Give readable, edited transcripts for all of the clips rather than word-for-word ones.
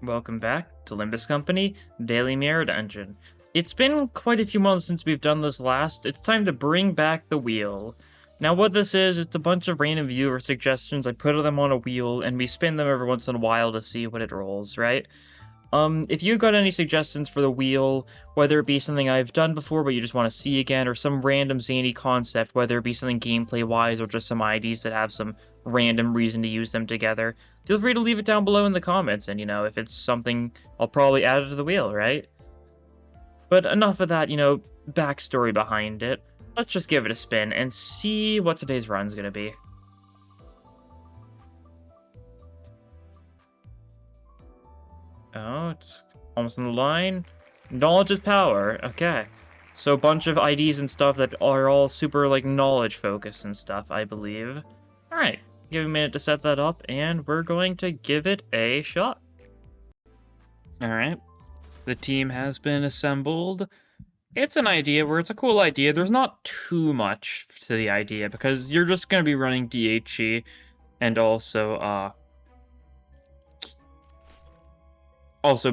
Welcome back to Limbus Company, Daily Mirror Dungeon. It's been quite a few months since we've done this last. It's time to bring back the wheel. Now what this is, it's a bunch of random viewer suggestions. I put them on a wheel, and we spin them every once in a while to see what it rolls, right? If you got any suggestions for the wheel, whether it be something I've done before but you just want to see again, or some random zany concept, whether it be something gameplay-wise or just some IDs that have some random reason to use them together, feel free to leave it down below in the comments, and, if it's something, I'll probably add it to the wheel, right? But enough of that, backstory behind it. Let's just give it a spin and see what today's run's gonna be. Oh, it's almost on the line. Knowledge is power. Okay. So a bunch of IDs and stuff that are all super, knowledge focused and stuff, I believe. Alright, give a minute to set that up, and we're going to give it a shot. Alright. The team has been assembled. It's an idea where it's a cool idea. There's not too much to the idea, because you're just going to be running DHE, and also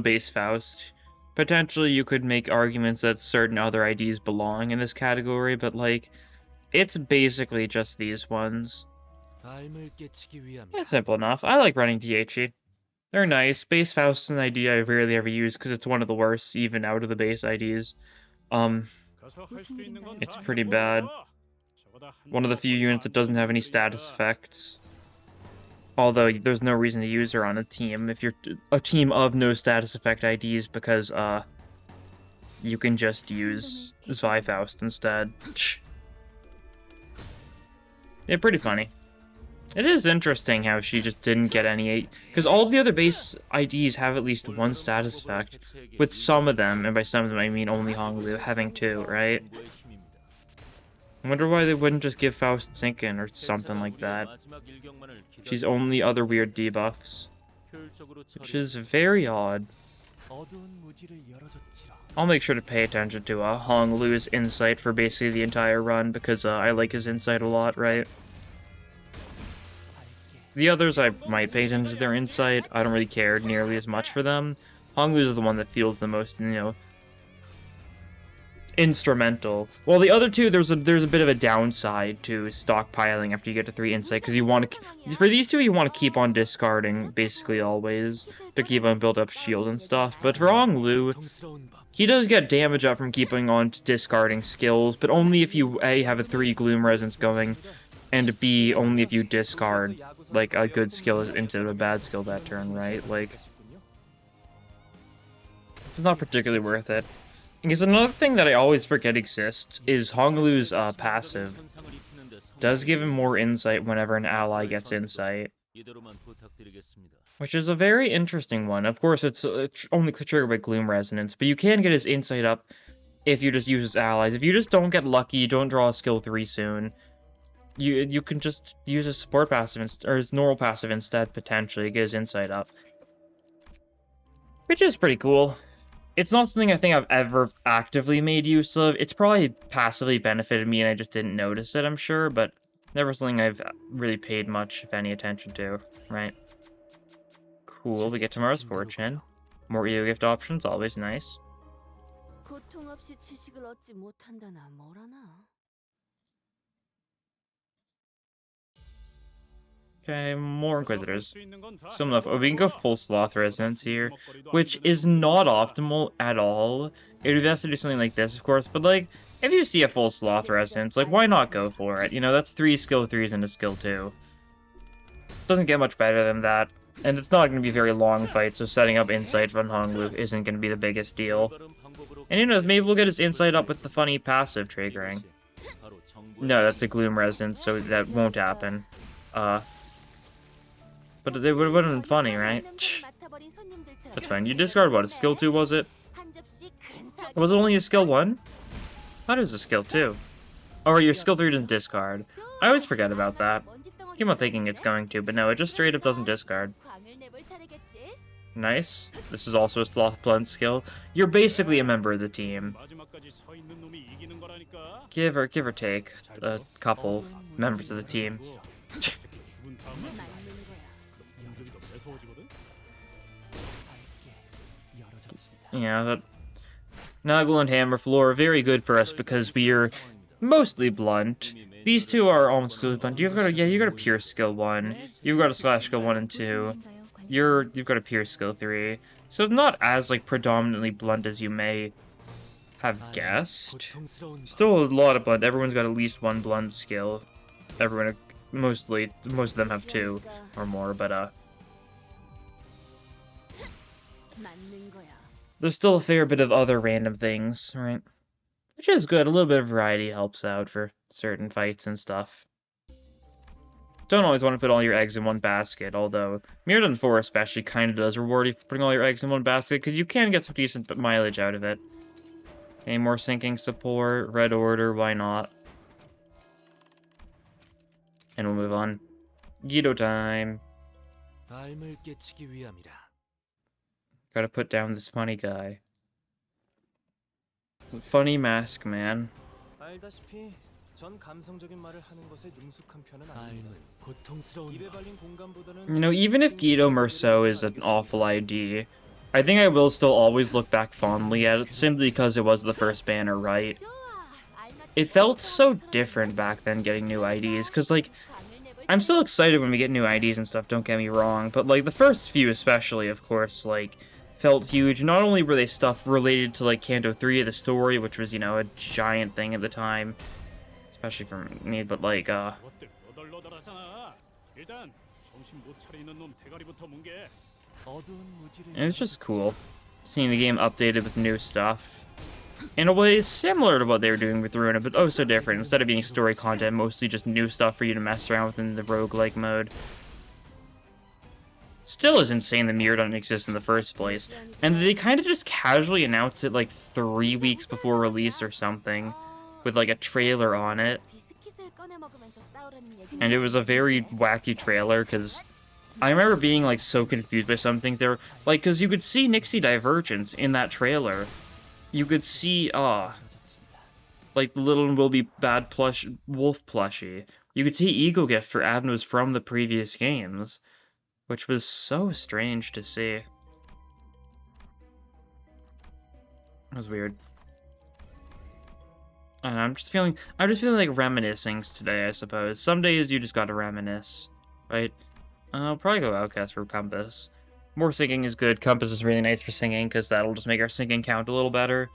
base Faust. Potentially you could make arguments that certain other IDs belong in this category, but it's basically just these ones. It's simple enough. I like running DHE. They're nice. Base Faust is an idea I rarely ever use because it's one of the worst, even out of the base IDs. It's pretty bad. One of the few units that doesn't have any status effects. Although there's no reason to use her on a team if you're a team of no status effect IDs, because you can just use Faust instead. Yeah, pretty funny. It is interesting how she just didn't get any, because all the other base IDs have at least one status effect, with some of them, and by some of them I mean only Honglu, having two, right? I wonder why they wouldn't just give Faust Sinkin or something like that. She's only other weird debuffs, which is very odd. I'll make sure to pay attention to Honglu's insight for basically the entire run, because I like his insight a lot, right? The others, I might pay attention to their insight. I don't really care nearly as much for them. Honglu is the one that feels the most, instrumental. Well, the other two, there's a bit of a downside to stockpiling after you get to 3 insight, because you want to, for these two, you want to keep on discarding basically always to keep on build up shield and stuff. But for Honglu, he does get damage up from keeping on to discarding skills, but only if you A, have a 3 Gloom Resonance going, and B, only if you discard a good skill instead of a bad skill that turn, right? It's not particularly worth it. Because another thing that I always forget exists is Honglu's passive does give him more insight whenever an ally gets insight, which is a very interesting one. Of course, it's only triggered by Gloom Resonance, but you can get his insight up if you just use his allies. If you just don't get lucky, you don't draw a skill 3 soon, you can just use his support passive or his normal passive instead, potentially get his insight up, which is pretty cool. It's not something I think I've ever actively made use of. It's probably passively benefited me and I just didn't notice it, I'm sure, but never something I've really paid much, if any, attention to, right? Cool, we get tomorrow's fortune. More EO gift options, always nice. Okay, more Inquisitors. Some enough. Oh, we can go full Sloth Resonance here, which is not optimal at all. It would be best to do something like this, of course, but if you see a full Sloth Resonance, why not go for it? That's 3 skill 3s and a skill 2. Doesn't get much better than that, and it's not going to be a very long fight, so setting up Insight from Honglu isn't going to be the biggest deal. And maybe we'll get his Insight up with the funny passive triggering. No, that's a Gloom Resonance, so that won't happen. But it would have been funny, right? That's fine. You discard what? A skill 2, was it? Was it only a skill 1? That is a skill 2. Or your skill 3 doesn't discard. I always forget about that. Keep on thinking it's going to, but no, it just straight up doesn't discard. Nice. This is also a Sloth Blunt skill. You're basically a member of the team. Give or take a couple members of the team. Yeah, that Nagel and Hammer Floor are very good for us because we are mostly blunt. These two are almost exclusively blunt. You got a Pierce skill 1. You've got a Slash skill 1 and 2. You've got a Pierce skill 3. So not as, like, predominantly blunt as you may have guessed. Still a lot of blunt. Everyone's got at least one blunt skill. Most of them have 2 or more, but, there's still a fair bit of other random things, right? Which is good. A little bit of variety helps out for certain fights and stuff. Don't always want to put all your eggs in one basket, although Mirrodin 4 especially kind of does reward you for putting all your eggs in one basket, because you can get some decent mileage out of it. Any more sinking support? Red Order, why not? And we'll move on. Guido time. Gotta put down this funny guy. Funny mask man. You know, even if Guido Merceau is an awful ID, I think I will still always look back fondly at it, simply because it was the first banner, right? It felt so different back then getting new IDs, because, like, I'm still excited when we get new IDs and stuff, don't get me wrong, but, like, the first few especially, of course, like, felt huge. Not only were they stuff related to, like, Kanto 3 of the story, which was, you know, a giant thing at the time, especially for me, but, like, and it's just cool seeing the game updated with new stuff. In a way similar to what they were doing with Runa, but oh so different. Instead of being story content, mostly just new stuff for you to mess around with in the roguelike mode. Still is insane the mirror doesn't exist in the first place. And they kind of just casually announced it like 3 weeks before release or something, with like a trailer on it. And it was a very wacky trailer, because I remember being like so confused by some things there. Like, because you could see Nixie Divergence in that trailer. You could see, like the Little and Will Be Bad wolf plushie. You could see Ego Gift for avenues from the previous games, which was so strange to see. It was weird. And I'm just feeling like reminiscing today, I suppose. Some days you just gotta reminisce, right? I'll probably go Outcast for Compass. More singing is good. Compass is really nice for singing, because that'll just make our singing count a little better.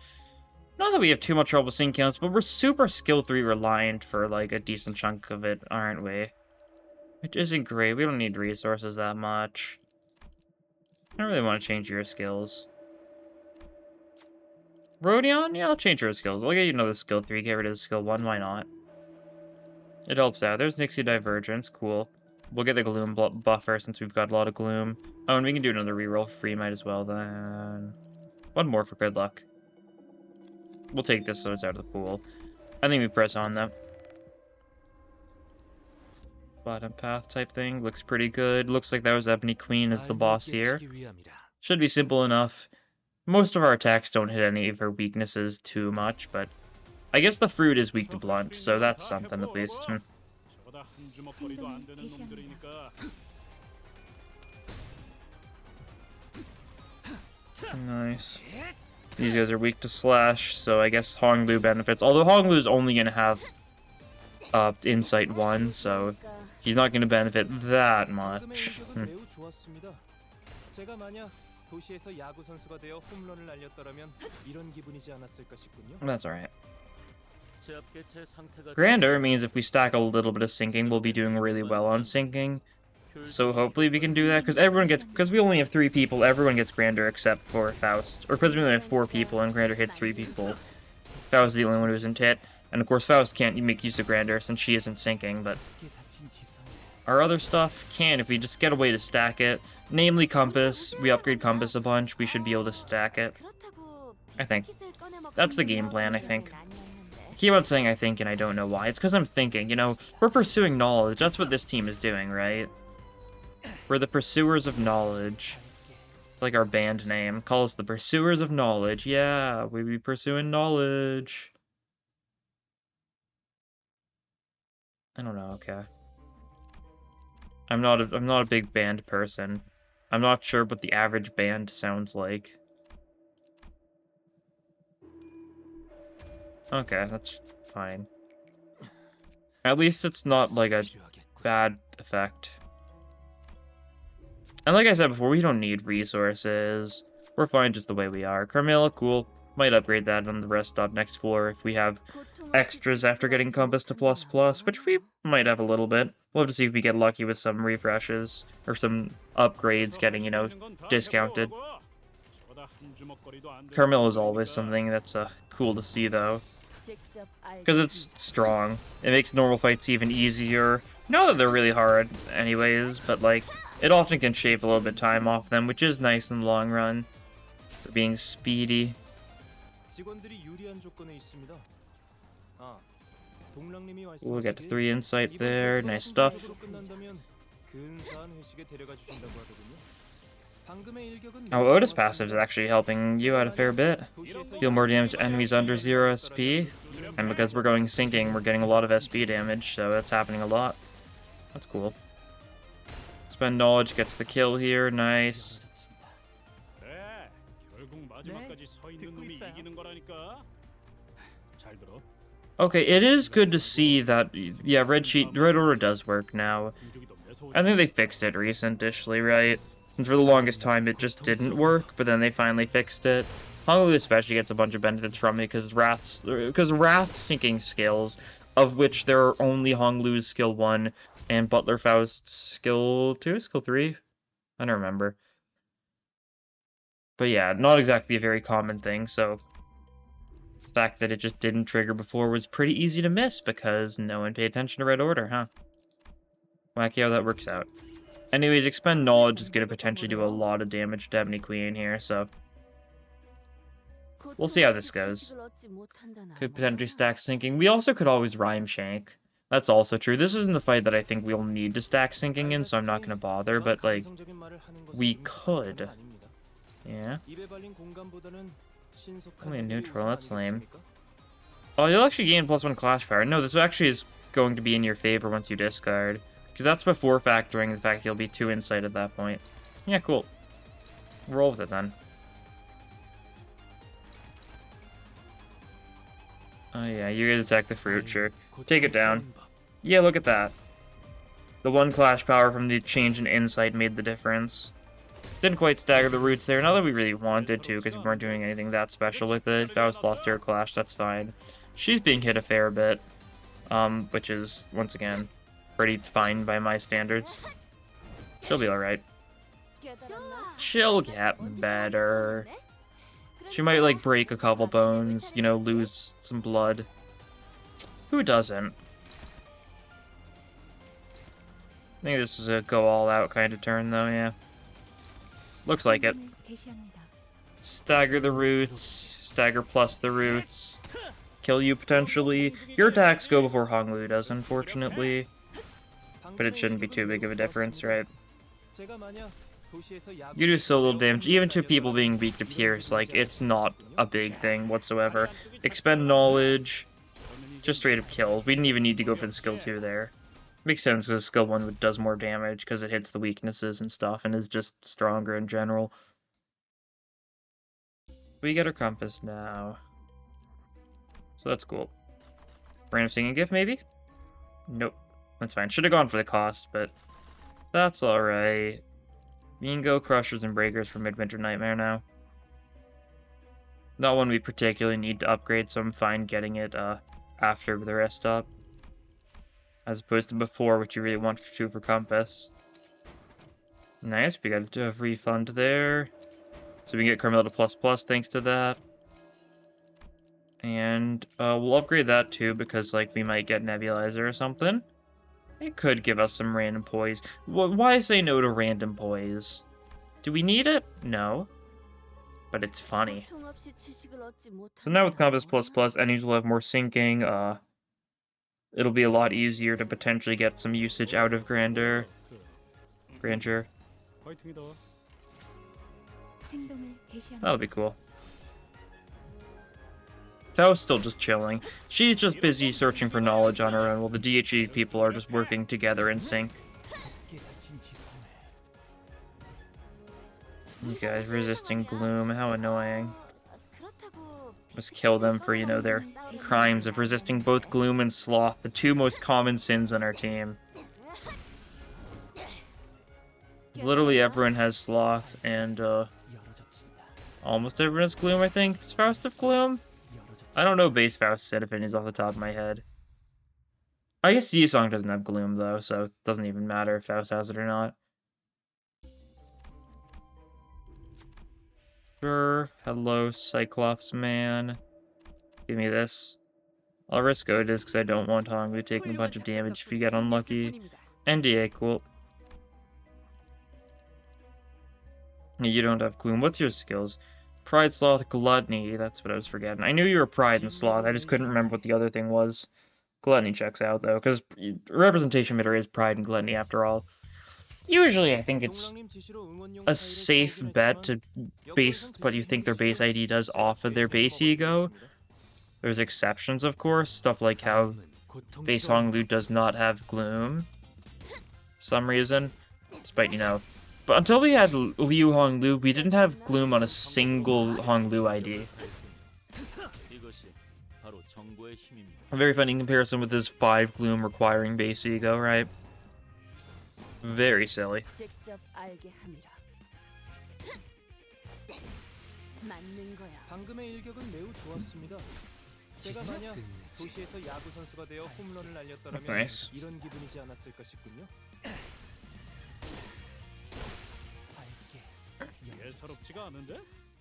Not that we have too much trouble with sing counts, but we're super skill 3 reliant for, like, a decent chunk of it, aren't we? Which isn't great. We don't need resources that much. I don't really want to change your skills. Rodion? Yeah, I'll change your skills. I'll get you another skill 3, get rid of skill 1, why not? It helps out. There's Nixie Divergence, cool. We'll get the Gloom buffer since we've got a lot of Gloom. Oh, and we can do another reroll free, might as well then. One more for good luck. We'll take this so it's out of the pool. I think we press on though. Bottom path type thing. Looks pretty good. Looks like that was Eony Queen as the boss here. Should be simple enough. Most of our attacks don't hit any of her weaknesses too much, but I guess the fruit is weak to blunt, so that's something at least. Nice. These guys are weak to slash, so I guess Honglu benefits. Although Honglu's only going to have Insight 1, so he's not going to benefit that much. That's alright. Grander means if we stack a little bit of sinking, we'll be doing really well on sinking. So hopefully we can do that, because we only have 3 people, everyone gets Grander except for Faust. Or because we only have 4 people and Grander hits 3 people. Faust is the only one who isn't hit. And of course Faust can't make use of Grander since she isn't sinking, but our other stuff can if we just get a way to stack it. Namely Compass. We upgrade Compass a bunch, we should be able to stack it. I think. That's the game plan, I think. I keep on saying I think and I don't know why. It's because I'm thinking, you know, we're pursuing knowledge. That's what this team is doing, right? We're the Pursuers of Knowledge. It's like our band name. Call us the Pursuers of Knowledge. Yeah, we be pursuing knowledge. I don't know, okay. I'm not a big band person. I'm not sure what the average band sounds like. Okay, that's fine. At least it's not like a bad effect. And like I said before, we don't need resources. We're fine just the way we are. Carmilla, cool. Might upgrade that on the rest stop next floor if we have extras after getting Compass to ++, which we might have a little bit. We'll have to see if we get lucky with some refreshes or some upgrades getting, you know, discounted. Carmilla is always something that's cool to see, though. Because it's strong. It makes normal fights even easier. Not that they're really hard anyways, but like, it often can shave a little bit of time off them, which is nice in the long run for being speedy. We'll get to 3 insight there, nice stuff. Oh, Otis passive is actually helping you out a fair bit. Deal more damage to enemies under 0 SP, and because we're going sinking, we're getting a lot of SP damage, so that's happening a lot. That's cool. Spend knowledge, gets the kill here, nice. Okay, it is good to see that, yeah, Red Order does work now. I think they fixed it recentishly, right? And for the longest time, it just didn't work, but then they finally fixed it. Honglu especially gets a bunch of benefits from it because Wrath's sinking skills, of which there are only Honglu's skill 1 and Butler Faust's skill 2, skill 3? I don't remember. But yeah, not exactly a very common thing, so the fact that it just didn't trigger before was pretty easy to miss because no one paid attention to Red Order, huh? Wacky how that works out. Anyways, Expend Knowledge is going to potentially do a lot of damage to Eony Queen here, so we'll see how this goes. Could potentially stack sinking. We also could always Rhyme Shank. That's also true. This isn't the fight that I think we'll need to stack sinking in, so I'm not going to bother, but, like, we could. Yeah. Only a neutral, that's lame. Oh, you'll actually gain +1 Clash Power. No, this actually is going to be in your favor once you discard. Because that's before factoring the fact you'll be 2 insight at that point. Yeah, cool. Roll with it then. Oh yeah, you guys attack the fruit, sure. Take it down. Yeah, look at that. The 1 Clash Power from the change in insight made the difference. Didn't quite stagger the roots there, not that we really wanted to, because we weren't doing anything that special with it. If I was lost to her Clash, that's fine. She's being hit a fair bit, which is, once again, pretty fine by my standards. She'll be alright. She'll get better. She might, like, break a couple bones, you know, lose some blood. Who doesn't? I think this is a go all-out kind of turn, though, yeah. Looks like it. Stagger the roots, stagger plus the roots, kill you potentially. Your attacks go before Honglu does, unfortunately. But it shouldn't be too big of a difference, right? You do so little damage, even to people being weak to Pierce, like, it's not a big thing whatsoever. Expend Knowledge, just straight up kill. We didn't even need to go for the skill 2 there. Makes sense because skill 1 does more damage because it hits the weaknesses and stuff and is just stronger in general. We get our compass now. So that's cool. Random Singing Gift, maybe? Nope. That's fine. Should have gone for the cost, but that's alright. Mingo, Crushers, and Breakers for Midwinter Nightmare now. Not one we particularly need to upgrade, so I'm fine getting it after the rest up. As opposed to before, which you really want to for Compass. Nice, we got a refund there. So we can get Carmilla to ++ thanks to that. And we'll upgrade that too, because like we might get Nebulizer or something. It could give us some random poise. Why say no to random poise? Do we need it? No. But it's funny. So now with Compass ++, enemies will have more sinking. It'll be a lot easier to potentially get some usage out of Grandeur. That'll be cool. Faust's still just chilling. She's just busy searching for knowledge on her own, while the DHE people are just working together in sync. These guys resisting gloom, how annoying. Just kill them for, you know, their crimes of resisting both Gloom and Sloth, the two most common sins on our team. Literally everyone has Sloth, and, almost everyone has Gloom, I think. Does Faust have Gloom? I don't know base Faust set opinions off the top of my head. I guess Yisong doesn't have Gloom, though, so it doesn't even matter if Faust has it or not. Sure. Hello, Cyclops man. Give me this. I'll risk Otis because I don't want Honglu taking a bunch of damage if you get unlucky. NDA, cool. You don't have Gloom. What's your skills? Pride, Sloth, Gluttony. That's what I was forgetting. I knew you were Pride and Sloth. I just couldn't remember what the other thing was. Gluttony checks out, though, because representation meter is Pride and Gluttony, after all. Usually, I think it's a safe bet to base what you think their base ID does off of their base ego. There's exceptions, of course. Stuff like how base Honglu does not have Gloom. For some reason. Despite, you know... But until we had Liu Honglu, we didn't have Gloom on a single Honglu ID. A very funny comparison with his 5 Gloom requiring base ego, right? Very silly. Nice.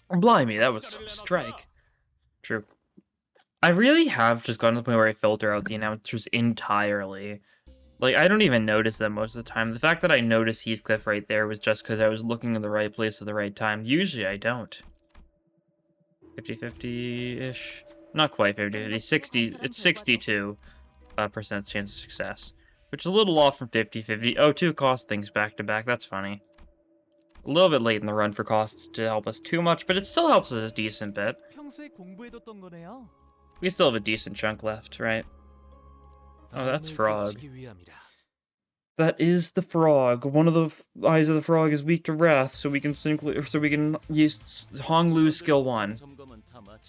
Blimey, that was some strike. True. I really have just gotten to the point where I filter out the announcers entirely. Like, I don't even notice them most of the time. The fact that I noticed Heathcliff right there was just because I was looking in the right place at the right time. Usually I don't. 50-50-ish? Not quite 50-50. 60, it's 62% chance of success. Which is a little off from 50-50. Oh, 2 cost things back to back. That's funny. A little bit late in the run for costs to help us too much, but it still helps us a decent bit. We still have a decent chunk left, right? Oh, that's Frog. That is the Frog. One of the eyes of the Frog is weak to Wrath, so we can use Honglu's skill 1.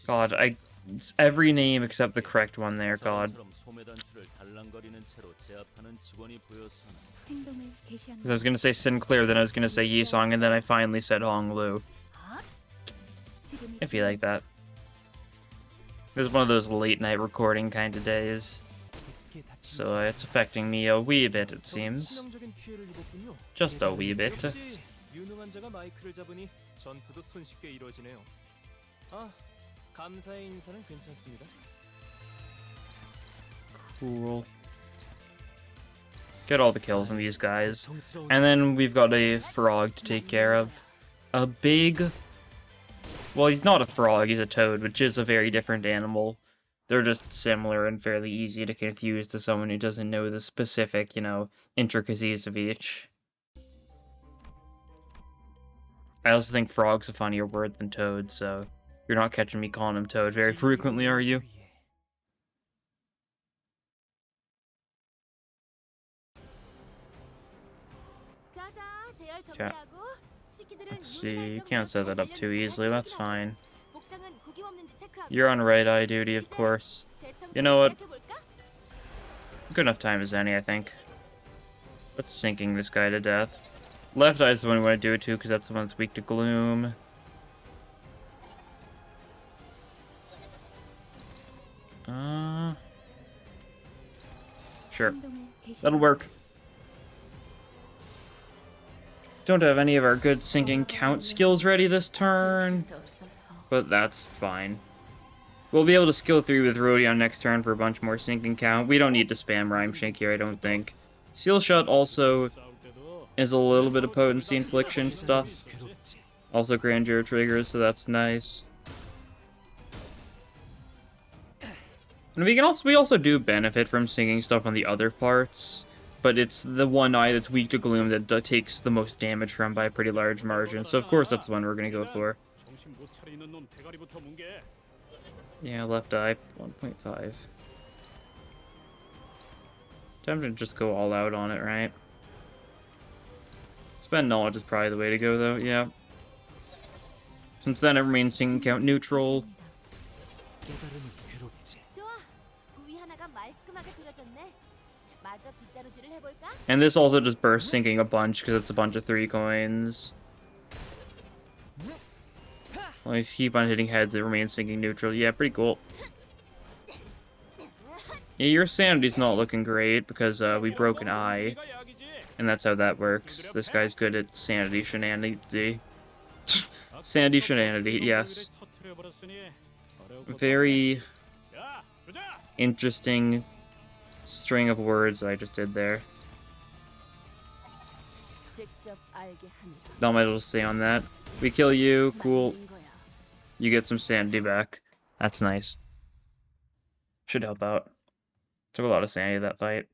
God, it's every name except the correct one there, God. I was gonna say Sinclair, then I was gonna say Yisong, and then I finally said Honglu. If you like that. It was one of those late night recording kind of days. So it's affecting me a wee bit, it seems. Just a wee bit. Cool. Get all the kills on these guys. And then we've got a Frog to take care of. A big... Well, he's not a frog, he's a toad, which is a very different animal. They're just similar and fairly easy to confuse to someone who doesn't know the specific, you know, intricacies of each. I also think frog's a funnier word than toad, so you're not catching me calling him toad very frequently, are you? Okay. Let's see, you can't set that up too easily, that's fine. You're on right eye duty, of course. You know what? Good enough time as any, I think. What's sinking this guy to death? Left eye is the one we want to do it to, because that's the one that's weak to Gloom. Sure. That'll work. Don't have any of our good sinking count skills ready this turn, but that's fine. We'll be able to skill 3 with Rodion next turn for a bunch more sinking count. We don't need to spam Rhyme Shake here, I don't think. Seal Shot also is a little bit of potency infliction stuff. Also Grandeur triggers, so that's nice. And we also do benefit from singing stuff on the other parts. But it's the one eye that's weak to Gloom that takes the most damage from by a pretty large margin. So of course that's the one we're going to go for. Yeah, left eye, 1.5. Time to just go all out on it, right? Spend knowledge is probably the way to go, though, yeah. Since then it remains sinking count neutral. And this also just bursts sinking a bunch because it's a bunch of 3 coins. Well, you keep on hitting heads, it remains sinking neutral. Yeah, pretty cool. Yeah, your sanity's not looking great because we broke an eye. And that's how that works. This guy's good at sanity shenanigans. Sanity shenanigans, yes. Very interesting string of words I just did there. Not much to say on that. We kill you, cool. You get some sanity back. That's nice. Should help out. Took a lot of sanity that fight.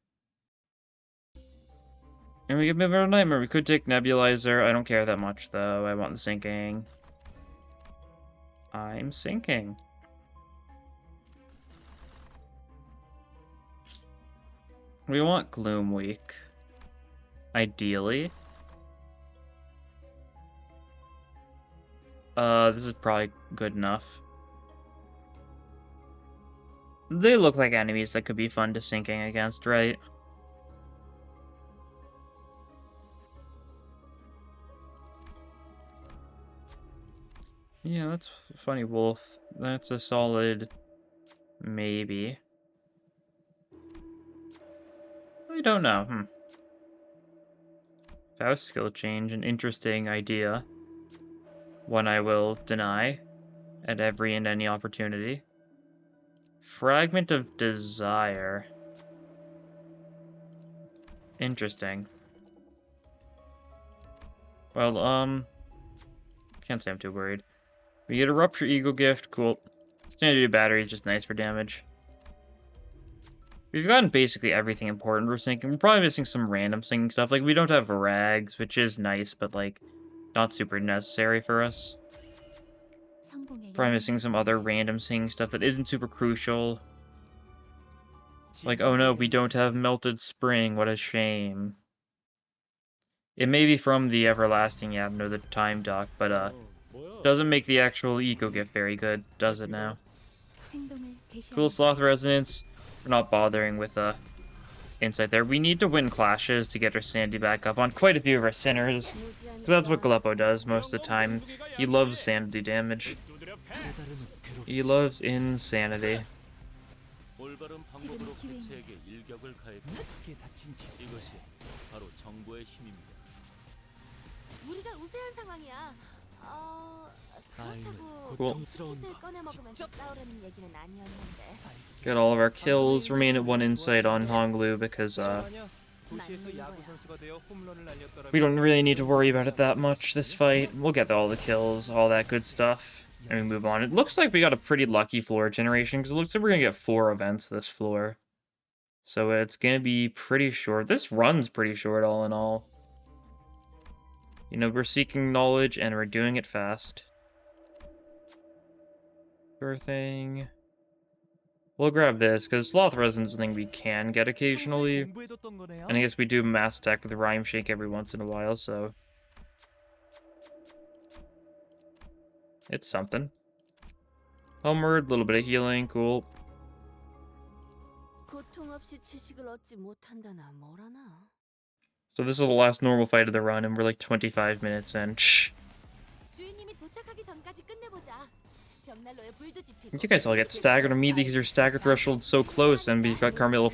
And we get Midnight of Nightmare. We could take Nebulizer. I don't care that much, though. I want the sinking. I'm sinking. We want Gloom Week. Ideally. This is probably good enough. They look like enemies that could be fun to sinking against, right? Yeah, that's funny, Wolf. That's a solid maybe. I don't know. Faust skill change, an interesting idea. One I will deny at every and any opportunity. Fragment of Desire. Interesting. Well, can't say I'm too worried. We get a Rupture Eagle Gift, cool. Standard battery is just nice for damage. We've gotten basically everything important we're sinking. We're probably missing some random sinking stuff. Like, we don't have rags, which is nice, but, like, not super necessary for us. Probably missing some other random sinking stuff that isn't super crucial. Like, oh no, we don't have Melted Spring. What a shame. It may be from the Everlasting Abno, the Time Dock, but, doesn't make the actual Eco Gift very good, does it now? Cool Sloth Resonance. We're not bothering with insight there. We need to win clashes to get our sanity back up on quite a few of our sinners. Because that's what Galeppo does most of the time. He loves sanity damage. He loves insanity. Cool. Get all of our kills. Remain at 1 insight on Honglu because we don't really need to worry about it that much this fight. We'll get all the kills, all that good stuff, and we move on. It looks like we got a pretty lucky floor generation because it looks like we're gonna get 4 events this floor. So it's gonna be pretty short. This run's pretty short all in all. You know, we're seeking knowledge and we're doing it fast. Sure thing. We'll grab this, because Sloth Resonance is something we can get occasionally. And I guess we do Mass Attack with Rhyme Shake every once in a while, so... it's something. Homeward, a little bit of healing, cool. So this is the last normal fight of the run, and we're like 25 minutes in. Shh. You guys all get staggered immediately because your stagger threshold's so close, and we've got Carmilla++.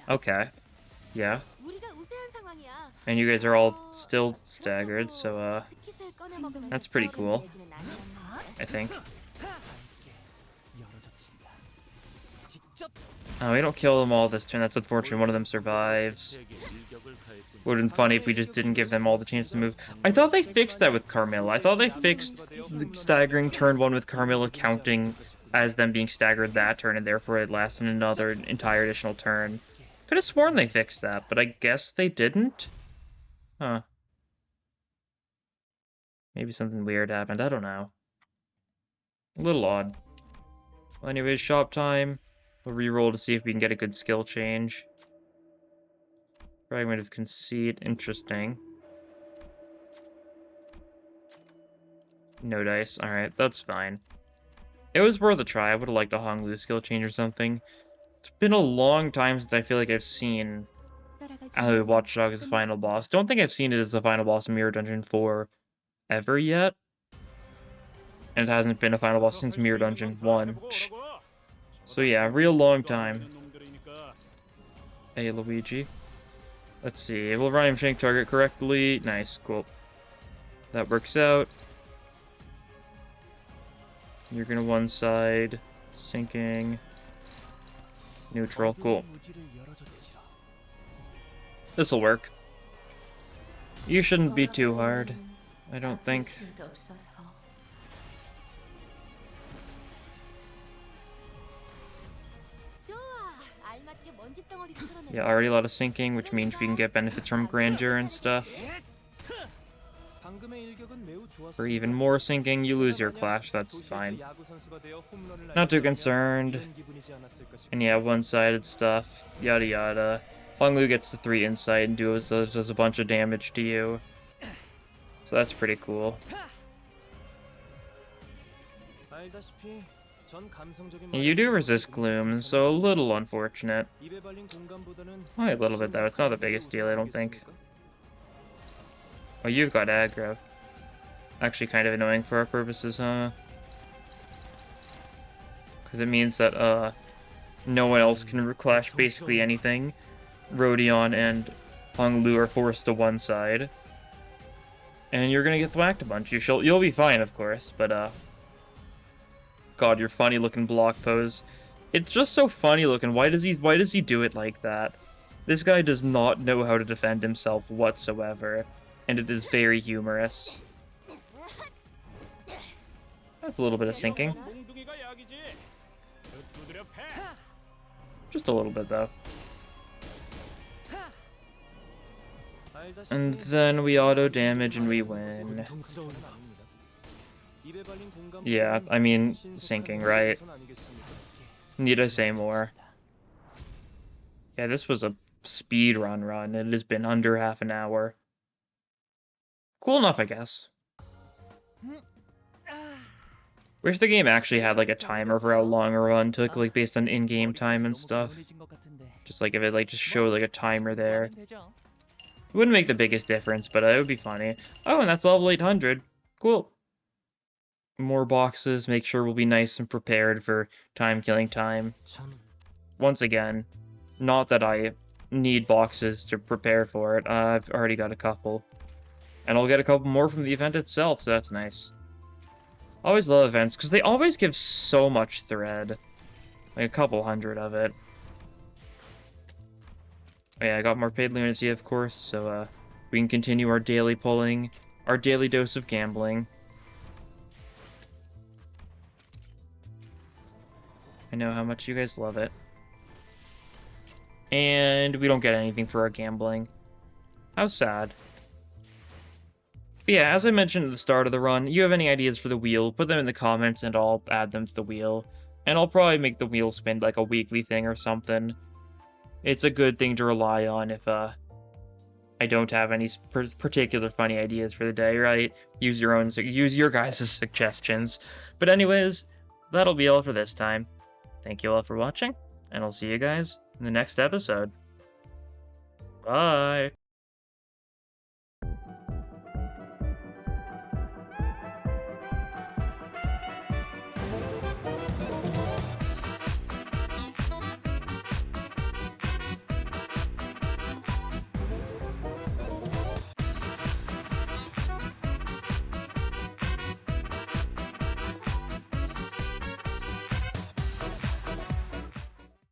Okay. Yeah. And you guys are all still staggered, so, that's pretty cool. I think. Oh, we don't kill them all this turn. That's unfortunate. One of them survives. Would have been funny if we just didn't give them all the chance to move. I thought they fixed that with Carmilla. I thought they fixed the staggering turn 1 with Carmilla counting as them being staggered that turn, and therefore it lasted another entire additional turn. Could have sworn they fixed that, but I guess they didn't? Huh. Maybe something weird happened. I don't know. A little odd. Well, anyways, shop time. We'll reroll to see if we can get a good skill change. Fragment of Conceit, interesting. No dice, alright, that's fine. It was worth a try. I would have liked a Honglu skill change or something. It's been a long time since I feel like I've seen Watch Dogs as the final boss. Don't think I've seen it as the final boss in Mirror Dungeon 4 ever yet. And it hasn't been a final boss since Mirror Dungeon 1. So yeah, real long time. Hey, Luigi. Let's see. Will Rhyme Shank target correctly? Nice, cool. That works out. You're gonna one side. Sinking. Neutral, cool. This'll work. You shouldn't be too hard, I don't think. Yeah, already a lot of sinking, which means we can get benefits from grandeur and stuff. For even more sinking, you lose your clash, that's fine. Not too concerned. And yeah, one-sided stuff, yada yada. Honglu gets the 3 insight and does a bunch of damage to you. So that's pretty cool. You do resist gloom, so a little unfortunate. Only a little bit though, it's not the biggest deal, I don't think. Oh, you've got aggro. Actually kind of annoying for our purposes, huh? Because it means that, no one else can clash basically anything. Rodion and Honglu are forced to one side. And you're gonna get whacked a bunch. You'll be fine, of course, but, God, your funny looking block pose. It's just so funny looking. Why does he do it like that? This guy does not know how to defend himself whatsoever. And it is very humorous. That's a little bit of sinking. Just a little bit, though. And then we auto damage and we win. Yeah, I mean, sinking, right? Need I say more? Yeah, this was a speed run. It has been under half an hour. Cool enough, I guess. Wish the game actually had like a timer for how long a run took, like based on in-game time and stuff. Just like if it like just showed like a timer there. It wouldn't make the biggest difference, but it would be funny. Oh, and that's level 800. Cool. More boxes, make sure we'll be nice and prepared for killing time. Once again, not that I need boxes to prepare for it. I've already got a couple. And I'll get a couple more from the event itself, so that's nice. Always love events, because they always give so much thread. Like a couple hundred of it. Oh yeah, I got more paid lunacy, of course, so we can continue our daily pulling, our daily dose of gambling. I know how much you guys love it. And we don't get anything for our gambling. How sad. But yeah, as I mentioned at the start of the run, you have any ideas for the wheel, put them in the comments and I'll add them to the wheel. And I'll probably make the wheel spin like a weekly thing or something. It's a good thing to rely on if I don't have any particular funny ideas for the day, right? Use your guys' suggestions. But anyways, that'll be all for this time. Thank you all for watching, and I'll see you guys in the next episode. Bye!